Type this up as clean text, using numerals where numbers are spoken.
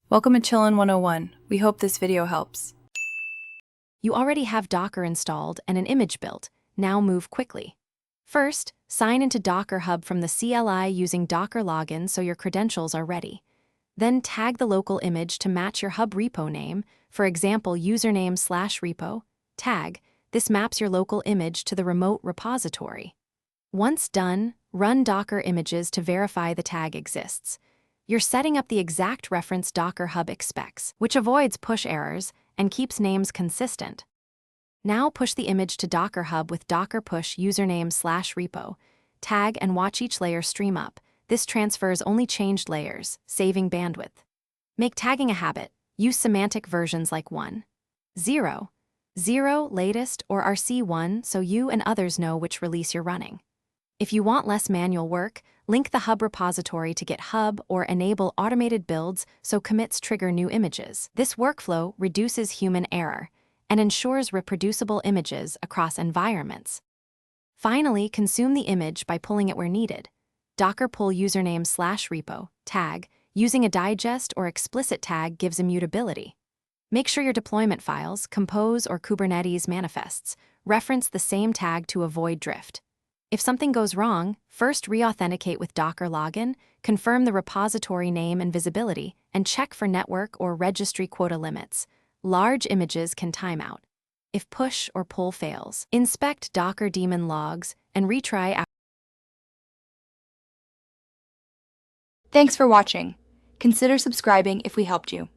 Welcome to Chillin' 101. We hope this video helps. You already have Docker installed and an image built. Now move quickly. First, sign into Docker Hub from the CLI using Docker login so your credentials are ready. Then tag the local image to match your Hub repo name, for example username/repo, tag. This maps your local image to the remote repository. Once done, run Docker images to verify the tag exists. You're setting up the exact reference Docker Hub expects, which avoids push errors and keeps names consistent. Now push the image to Docker Hub with Docker push username/repo. Tag and watch each layer stream up. This transfers only changed layers, saving bandwidth. Make tagging a habit. Use semantic versions like 1, 0, 0, latest, or RC1 so you and others know which release you're running. If you want less manual work, link the Hub repository to GitHub or enable automated builds so commits trigger new images. This workflow reduces human error and ensures reproducible images across environments. Finally, consume the image by pulling it where needed. Docker pull username/repo, tag, using a digest or explicit tag gives immutability. Make sure your deployment files, Compose or Kubernetes manifests, reference the same tag to avoid drift. If something goes wrong, first re-authenticate with Docker login, confirm the repository name and visibility, and check for network or registry quota limits. Large images can timeout. If push or pull fails, inspect Docker daemon logs and retry. Thanks for watching. Consider subscribing if we helped you.